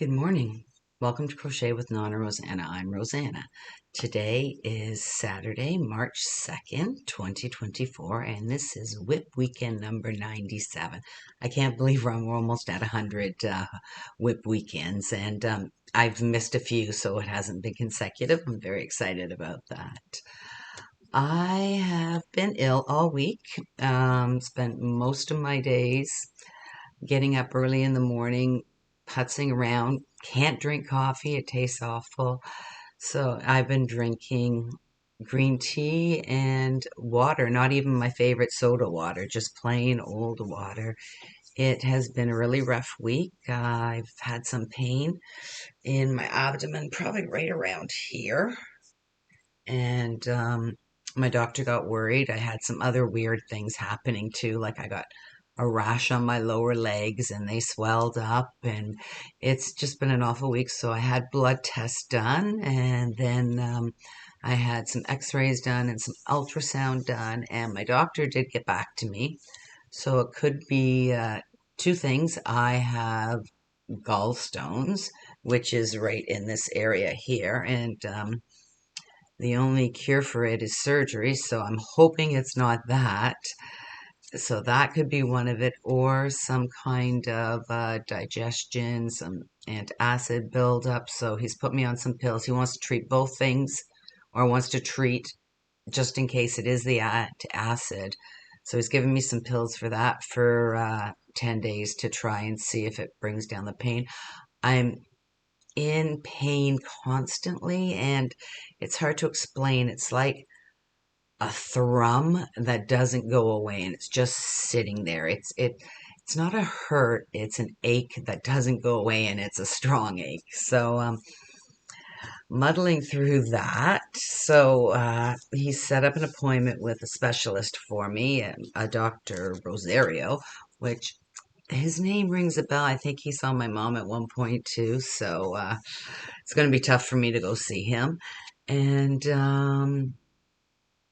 Good morning. Welcome to Crochet with Nonna Rosanna. I'm Rosanna. Today is Saturday, March 2nd, 2024, and this is WIP weekend number 97. I can't believe we're almost at 100 WIP weekends, and I've missed a few, so it hasn't been consecutive. I'm very excited about that. I have been ill all week, spent most of my days getting up early in the morning, putzing around. Can't drink coffee, it tastes awful. So I've been drinking green tea and water, not even my favorite soda water, just plain old water. It has been a really rough week. I've had some pain in my abdomen, probably right around here. And my doctor got worried. I had some other weird things happening too, like I got a rash on my lower legs and they swelled up, and it's just been an awful week. So I had blood tests done, and then I had some x-rays done and some ultrasound done, and my doctor did get back to me. So it could be two things. I have gallstones, which is right in this area here, and the only cure for it is surgery, so I'm hoping it's not that. So that could be one of it, or some kind of digestion, some antacid buildup. So he's put me on some pills. He wants to treat both things, or wants to treat just in case it is the acid. So he's given me some pills for that for 10 days to try and see if it brings down the pain. I'm in pain constantly, and it's hard to explain. It's like a thrum that doesn't go away, and it's just sitting there. It's not a hurt, it's an ache that doesn't go away, and it's a strong ache. So muddling through that. So he set up an appointment with a specialist for me, a Dr. Rosario, which his name rings a bell. I think he saw my mom at one point too. So it's going to be tough for me to go see him. And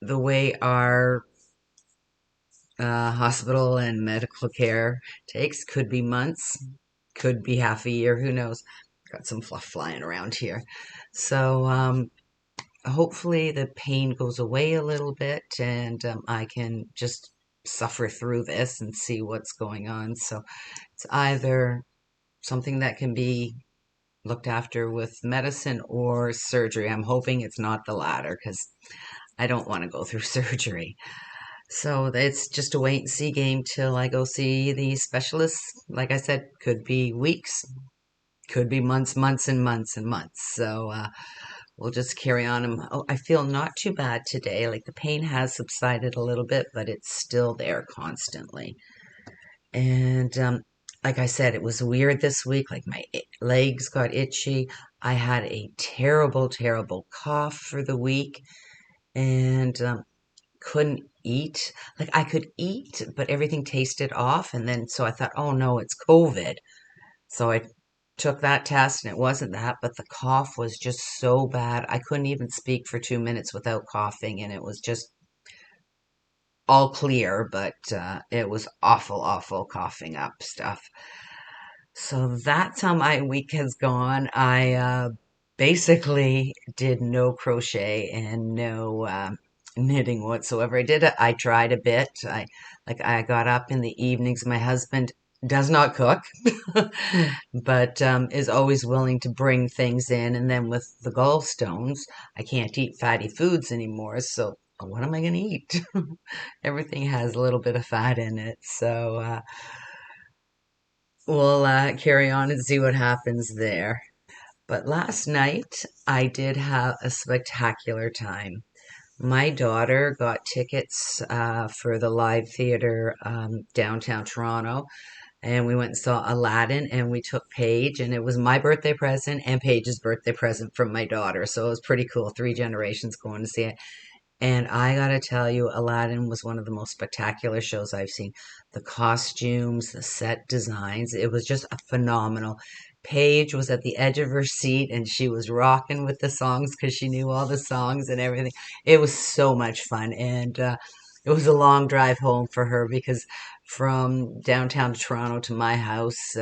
the way our hospital and medical care takes could be months, could be half a year, who knows. Got some fluff flying around here. So hopefully the pain goes away a little bit, and I can just suffer through this and see what's going on. So it's either something that can be looked after with medicine or surgery. I'm hoping it's not the latter, because I don't want to go through surgery. So it's just a wait and see game till I go see the specialist. Like I said, could be weeks, could be months, months and months and months. So we'll just carry on. Oh, I feel not too bad today. Like the pain has subsided a little bit, but it's still there constantly. And like I said, it was weird this week. Like my legs got itchy. I had a terrible, terrible cough for the week, and couldn't eat. Like I could eat, but everything tasted off. And then so I thought, oh no, it's COVID. So I took that test and it wasn't that, but the cough was just so bad. I couldn't even speak for 2 minutes without coughing, and it was just all clear, but it was awful, awful coughing up stuff. So that's how my week has gone. I basically did no crochet and no knitting whatsoever. I tried a bit. I got up in the evenings. My husband does not cook, but is always willing to bring things in. And then with the gallstones, I can't eat fatty foods anymore. So what am I going to eat? Everything has a little bit of fat in it. So we'll carry on and see what happens there. But last night, I did have a spectacular time. My daughter got tickets for the live theater downtown Toronto, and we went and saw Aladdin, and we took Paige, and it was my birthday present and Paige's birthday present from my daughter. So it was pretty cool. Three generations going to see it. And I gotta tell you, Aladdin was one of the most spectacular shows I've seen. The costumes, the set designs, it was just a phenomenal. Paige was at the edge of her seat and she was rocking with the songs because she knew all the songs and everything. It was so much fun. And it was a long drive home for her because from downtown Toronto to my house,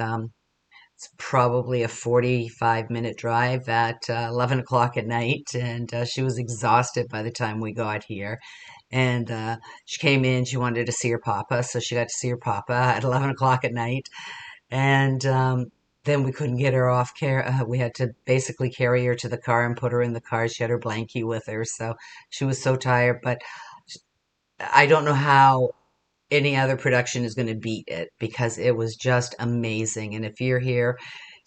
It's probably a 45-minute drive at 11 o'clock at night, and she was exhausted by the time we got here. And she came in, she wanted to see her papa, so she got to see her papa at 11 o'clock at night. And then we couldn't get her off care. We had to basically carry her to the car and put her in the car. She had her blankie with her, so she was so tired. But I don't know how any other production is going to beat it because it was just amazing. And if you're here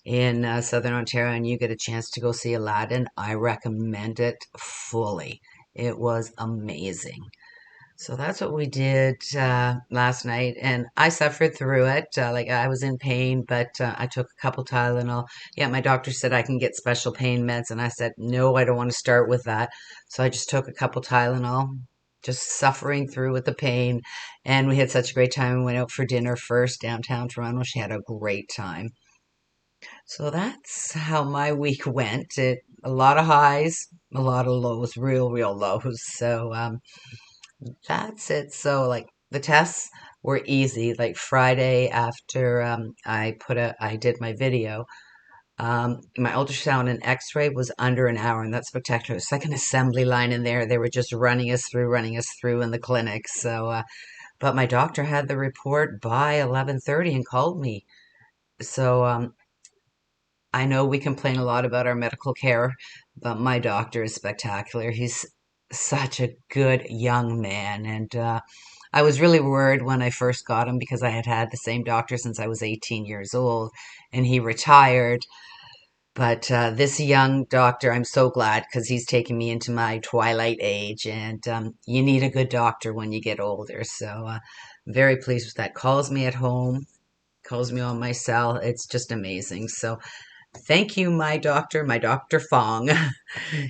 in Southern Ontario and you get a chance to go see Aladdin, I recommend it fully. It was amazing. So that's what we did last night, and I suffered through it. Like I was in pain, but I took a couple Tylenol. Yeah, my doctor said I can get special pain meds, and I said no, I don't want to start with that. So I just took a couple Tylenol, just suffering through with the pain. And we had such a great time. We went out for dinner first downtown Toronto. She had a great time. So that's how my week went. A lot of highs, a lot of lows, real lows. So that's it. So like the tests were easy. Like Friday after I did my video, my ultrasound and X-ray was under an hour, and that's spectacular. It's like an assembly line in there. They were just running us through in the clinic. So, but my doctor had the report by 11:30 and called me. So, I know we complain a lot about our medical care, but my doctor is spectacular. He's such a good young man, and I was really worried when I first got him because I had had the same doctor since I was 18 years old, and he retired. But this young doctor, I'm so glad because he's taking me into my twilight age, and you need a good doctor when you get older. So, very pleased with that. Calls me at home, calls me on my cell. It's just amazing. So, thank you, my Dr. Fong.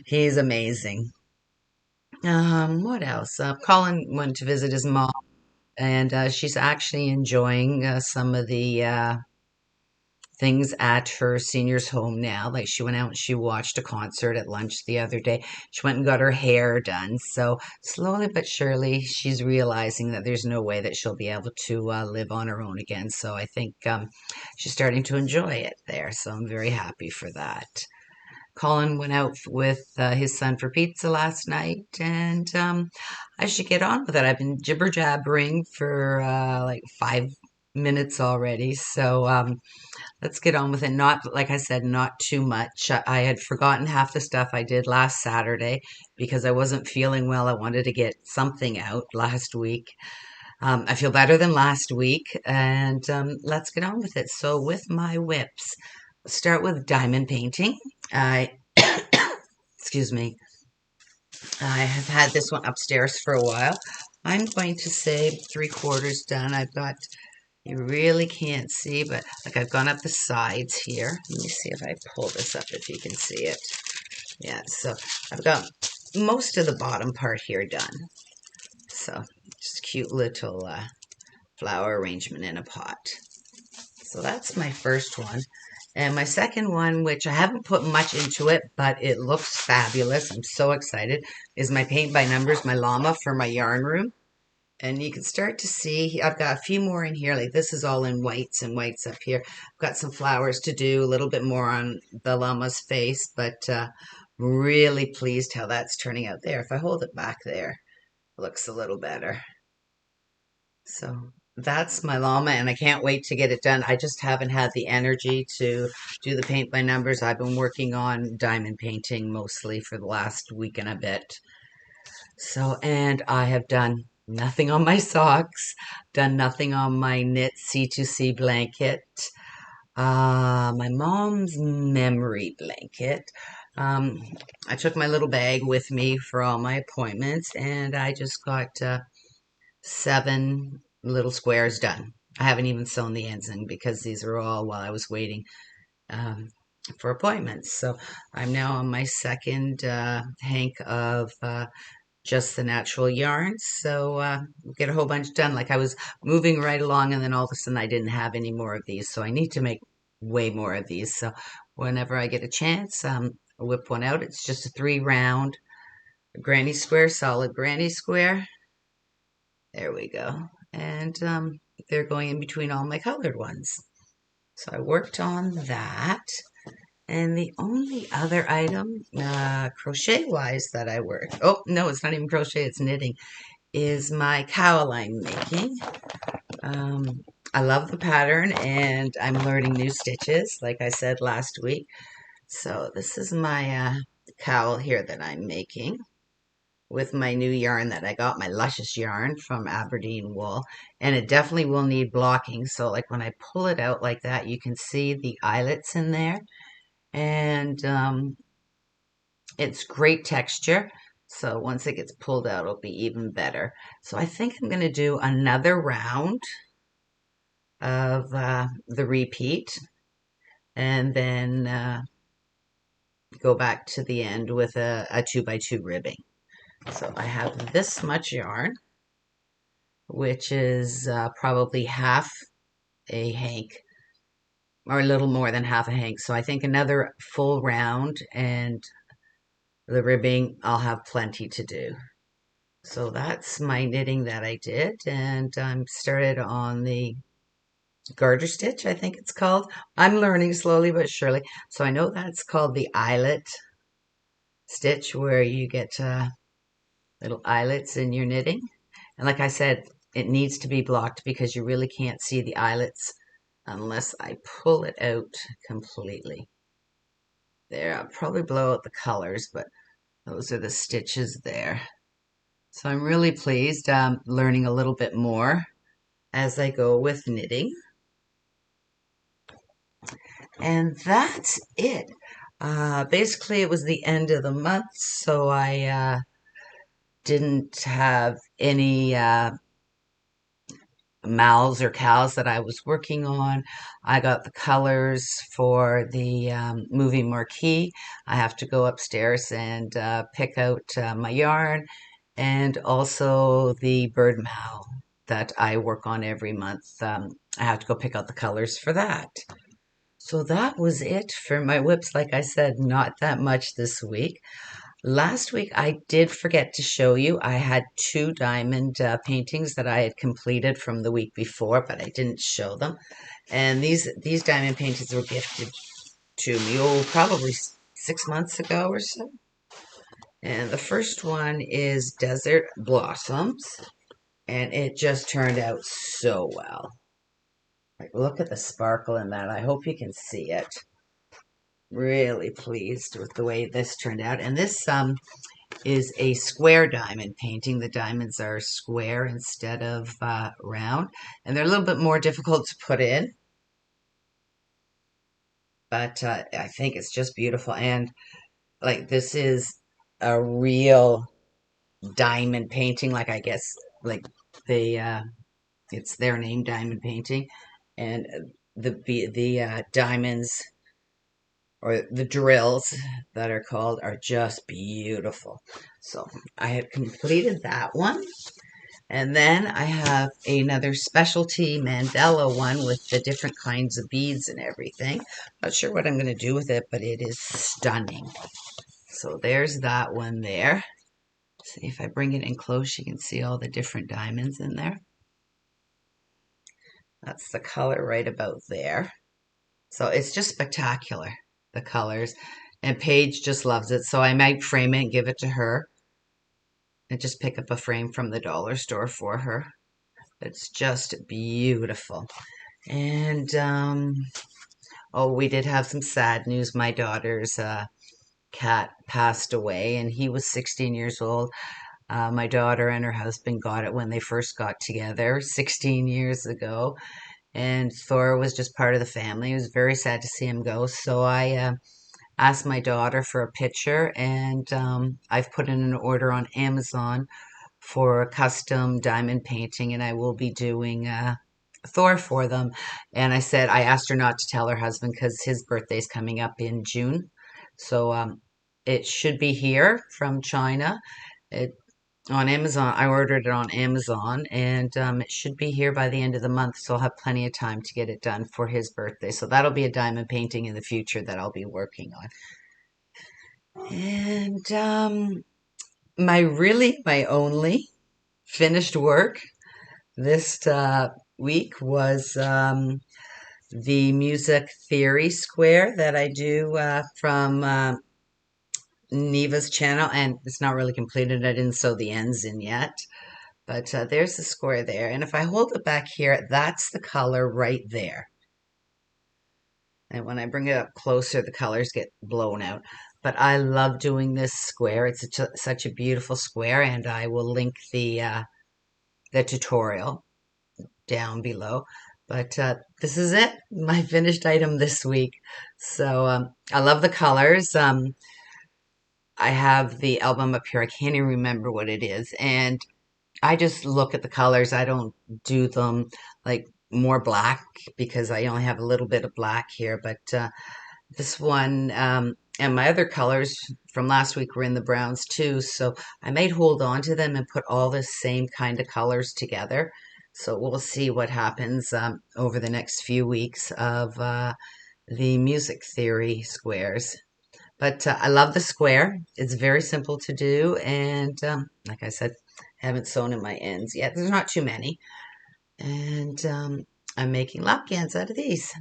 He's amazing. What else? Colin went to visit his mom, and she's actually enjoying some of the things at her senior's home now. Like she went out and she watched a concert at lunch the other day. She went and got her hair done. So slowly but surely, she's realizing that there's no way that she'll be able to live on her own again. So I think she's starting to enjoy it there. So I'm very happy for that. Colin went out with his son for pizza last night, and I should get on with it. I've been jibber jabbering for like 5 minutes already, so let's get on with it. Not, like I said, not too much. I had forgotten half the stuff I did last Saturday because I wasn't feeling well. I wanted to get something out last week. I feel better than last week, and let's get on with it. So, with my WIPs, start with diamond painting. I, excuse me, I have had this one upstairs for a while. I'm going to say 3/4 done. I've got, you really can't see, but like I've gone up the sides here. Let me see if I pull this up if you can see it. Yeah, so I've got most of the bottom part here done. So just cute little flower arrangement in a pot. So that's my first one. And my second one, which I haven't put much into it, but it looks fabulous. I'm so excited, is my paint by numbers, my llama for my yarn room. And you can start to see, I've got a few more in here. Like this is all in whites and whites up here. I've got some flowers to do, a little bit more on the llama's face, but really pleased how that's turning out there. If I hold it back there, it looks a little better. So that's my llama, and I can't wait to get it done. I just haven't had the energy to do the paint by numbers. I've been working on diamond painting mostly for the last week and a bit. So, and I have done nothing on my socks, done nothing on my knit C2C blanket, my mom's memory blanket. Um, I took my little bag with me for all my appointments, and I just got 7 little squares done. I haven't even sewn the ends in because these are all while I was waiting um, for appointments. So I'm now on my second hank of just the natural yarns. So get a whole bunch done. Like I was moving right along, and then all of a sudden I didn't have any more of these. So I need to make way more of these. So whenever I get a chance, I'll whip one out. It's just a 3 round granny square, solid granny square. There we go. And they're going in between all my colored ones. So I worked on that. And the only other item, crochet-wise, that I worked, oh, no, it's not even crochet, it's knitting, is my cowl I'm making. I love the pattern, and I'm learning new stitches, like I said last week. So this is my cowl here that I'm making with my new yarn that I got, my Luscious yarn from Aberdeen Wool. And it definitely will need blocking. So like when I pull it out like that, you can see the eyelets in there. And it's great texture. So once it gets pulled out, it'll be even better. So I think I'm going to do another round of the repeat and then go back to the end with a 2x2 ribbing. So I have this much yarn, which is probably half a hank or a little more than half a hank. So I think another full round and the ribbing, I'll have plenty to do. So that's my knitting that I did, and I'm started on the garter stitch, I think it's called. I'm learning slowly but surely. So I know that's called the eyelet stitch, where you get little eyelets in your knitting. And like I said, it needs to be blocked because you really can't see the eyelets unless I pull it out completely. There, I'll probably blow out the colors, but those are the stitches there. So I'm really pleased learning a little bit more as I go with knitting. And that's it. Basically, it was the end of the month, so I didn't have any mals or cows that I was working on. I got the colors for the movie Marquee. I have to go upstairs and pick out my yarn, and also the bird mal that I work on every month. I have to go pick out the colors for that. So that was it for my WIPs. Like I said, not that much this week. Last week, I did forget to show you. I had two diamond paintings that I had completed from the week before, but I didn't show them. And these diamond paintings were gifted to me, oh, probably 6 months ago or so. And the first one is Desert Blossoms, and it just turned out so well. Like, look at the sparkle in that. I hope you can see it. Really pleased with the way this turned out. And this is a square diamond painting. The diamonds are square instead of round, and they're a little bit more difficult to put in, but I think it's just beautiful. And like, this is a real diamond painting, like, I guess, like, they it's their name, diamond painting. And the diamonds, or the drills that are called, are just beautiful. So I had completed that one. And then I have another specialty mandala one with the different kinds of beads and everything. Not sure what I'm going to do with it, but it is stunning. So there's that one there. See, if I bring it in close, you can see all the different diamonds in there. That's the color right about there. So it's just spectacular, the colors. And Paige just loves it. So I might frame it and give it to her. And just pick up a frame from the dollar store for her. It's just beautiful. And, oh, we did have some sad news. My daughter's cat passed away, and he was 16 years old. My daughter and her husband got it when they first got together 16 years ago. And Thor was just part of the family. It was very sad to see him go. So I asked my daughter for a picture, and I've put in an order on Amazon for a custom diamond painting, and I will be doing Thor for them. And I asked her not to tell her husband because his birthday's coming up in June. So it should be here from China. It on Amazon. I ordered it on Amazon, and it should be here by the end of the month. So I'll have plenty of time to get it done for his birthday. So that'll be a diamond painting in the future that I'll be working on. And my only finished work this week was the music theory square that I do from Neva's channel, and it's not really completed. I didn't sew the ends in yet, but there's the square there. And if I hold it back here, that's the color right there. And when I bring it up closer, the colors get blown out. But I love doing this square. It's such a beautiful square, and I will link the tutorial down below. But this is it, my finished item this week. So I love the colors. I have the album up here. I can't even remember what it is. And I just look at the colors. I don't do them like more black because I only have a little bit of black here. But this one and my other colors from last week were in the browns too. So I might hold on to them and put all the same kind of colors together. So we'll see what happens over the next few weeks of the music theory squares. But I love the square. It's very simple to do. And like I said, I haven't sewn in my ends yet. There's not too many. And I'm making lapgans out of these.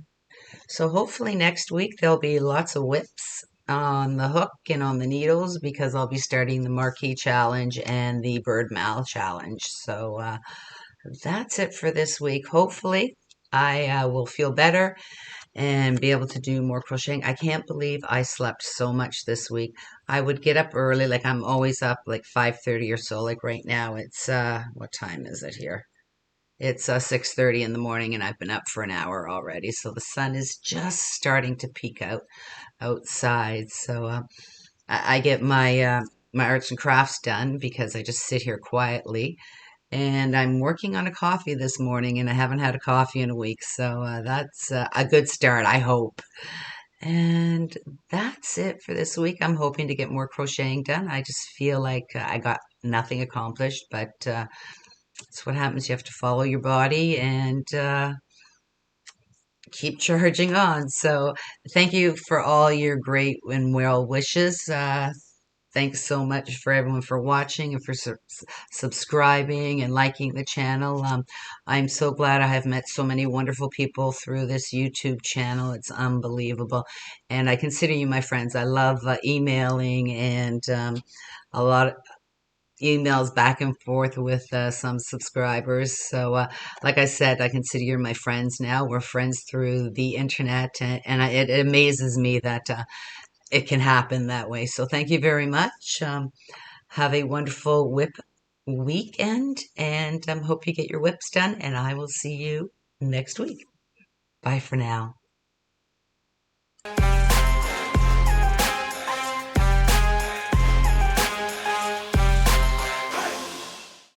So hopefully next week there'll be lots of whips on the hook and on the needles because I'll be starting the Marquee challenge and the bird mal challenge. So that's it for this week. Hopefully I will feel better and be able to do more crocheting. I can't believe I slept so much this week. I would get up early, like I'm always up like 5:30 or so. Like right now it's what time is it here? It's 6:30 in the morning and I've been up for an hour already. So the sun is just starting to peek out outside. So I get my arts and crafts done because I just sit here quietly. And I'm working on a coffee this morning, and I haven't had a coffee in a week. So that's a good start, I hope. And that's it for this week. I'm hoping to get more crocheting done. I just feel like I got nothing accomplished, but that's what happens. You have to follow your body and keep charging on. So thank you for all your great and well wishes. Thanks so much for everyone for watching and for subscribing and liking the channel. I'm so glad I have met so many wonderful people through this YouTube channel. It's unbelievable. And I consider you my friends. I love emailing and a lot of emails back and forth with some subscribers. So, like I said, I consider you my friends now. We're friends through the internet, and it amazes me that it can happen that way. So thank you very much. Have a wonderful WIP weekend, and hope you get your WIPs done, and I will see you next week. Bye for now.